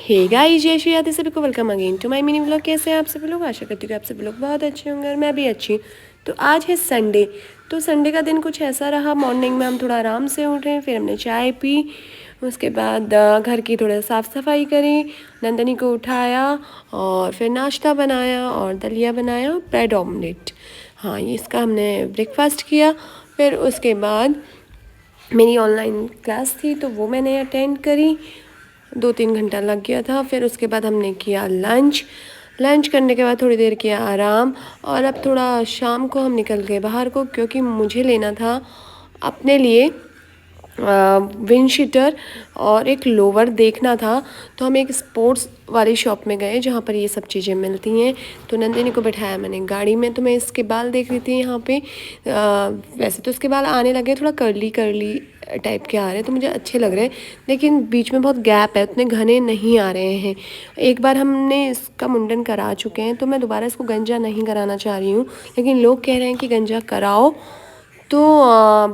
Hey guys, जय श्री राधे, सभी को welcome again to my mini vlog. कैसे हैं आप सभी लोग? आशा करती हूँ कि आप सभी लोग बहुत अच्छे होंगे और मैं भी अच्छी हूँ। तो आज है संडे। तो संडे का दिन कुछ ऐसा रहा, मॉर्निंग में हम थोड़ा आराम से उठे, फिर हमने चाय पी, उसके बाद घर की थोड़ा साफ़ सफाई करी, नंदनी को उठाया और फिर नाश्ता बनाया और दलिया बनाया, ब्रेड ऑमलेट। हाँ, ये इसका हमने ब्रेकफास्ट किया। फिर उसके बाद मेरी ऑनलाइन क्लास थी तो वो मैंने अटेंड करी, 2-3 घंटा लग गया था। फिर उसके बाद हमने किया लंच करने के बाद थोड़ी देर किया आराम। और अब थोड़ा शाम को हम निकल गए बाहर को, क्योंकि मुझे लेना था अपने लिए विंड शीटर और एक लोवर देखना था। तो हम एक स्पोर्ट्स वाली शॉप में गए जहाँ पर ये सब चीज़ें मिलती हैं। तो नंदिनी को बैठाया मैंने गाड़ी में, तो मैं इसके बाल देख रही थी यहाँ पे। वैसे तो इसके बाल आने लगे, थोड़ा कर्ली कर्ली टाइप के आ रहे हैं, तो मुझे अच्छे लग रहे हैं, लेकिन बीच में बहुत गैप है, उतने घने नहीं आ रहे हैं। एक बार हमने इसका मुंडन करा चुके हैं, तो मैं दोबारा इसको गंजा नहीं कराना चाह रही हूँ। लेकिन लोग कह रहे हैं कि गंजा कराओ तो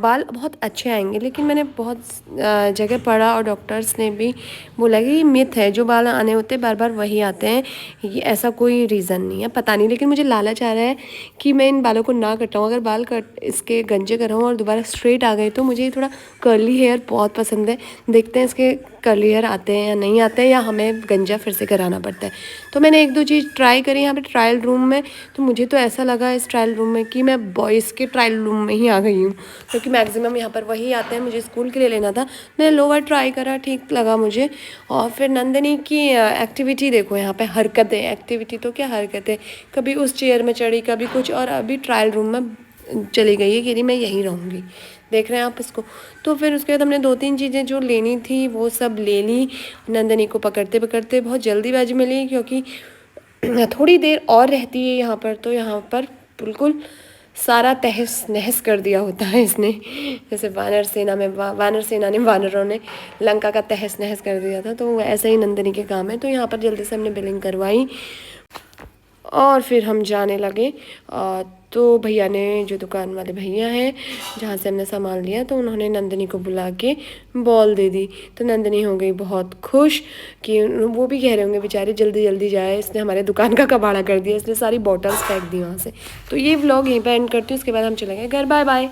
बाल बहुत अच्छे आएंगे। लेकिन मैंने बहुत जगह पढ़ा और डॉक्टर्स ने भी बोला कि ये मिथ है, जो बाल आने होते हैं बार बार वही आते हैं, ये ऐसा कोई रीज़न नहीं है। पता नहीं, लेकिन मुझे लालच आ रहा है कि मैं इन बालों को ना कटाऊँ। अगर बाल कट इसके गंजे कराऊँ और दोबारा स्ट्रेट आ गए, तो मुझे ये थोड़ा कर्ली हेयर बहुत पसंद है। देखते हैं इसके कर्ली हेयर आते हैं या नहीं आते हैं, या हमें गंजा फिर से कराना पड़ता है। तो मैंने 1-2 चीज़ ट्राई करी यहाँ पे ट्रायल रूम में। तो मुझे तो ऐसा लगा इस ट्रायल रूम में कि मैं बॉयज़ के ट्रायल रूम में ही आ गई हूँ, क्योंकि मैक्सिमम यहाँ पर वही आते हैं। मुझे स्कूल के लिए लेना था, मैंने लोअर ट्राई करा, ठीक लगा मुझे। और फिर नंदिनी की एक्टिविटी देखो, यहाँ पे हरकतें, एक्टिविटी तो क्या हरकतें, कभी उस चेयर में चढ़ी, कभी कुछ, और अभी ट्रायल रूम में चली गई है कि नहीं मैं यहीं रहूँगी। देख रहे हैं आप इसको। तो फिर उसके बाद हमने 2-3 चीज़ें जो लेनी थी वो सब ले ली। नंदनी को पकड़ते पकड़ते बहुत जल्दीबाजी में ली, क्योंकि थोड़ी देर और रहती है यहाँ पर, तो यहाँ पर बिल्कुल सारा तहस नहस कर दिया होता है इसने। जैसे वानर सेना ने, वानरों ने लंका का तहस नहस कर दिया था, तो ऐसा ही नंदनी के काम है। तो यहाँ पर जल्दी से हमने बिलिंग करवाई और फिर हम जाने लगे। तो भैया ने, जो दुकान वाले भैया हैं जहाँ से हमने सामान लिया, तो उन्होंने नंदनी को बुला के बॉल दे दी। तो नंदनी हो गई बहुत खुश, कि वो भी कह रहे होंगे बेचारे जल्दी जल्दी जाए, इसने हमारे दुकान का कबाड़ा कर दिया, इसने सारी बॉटल्स फेंक दी वहाँ से। तो ये व्लॉग यहीं पर एंड करती हूँ, उसके बाद हम चले गए घर। Bye bye.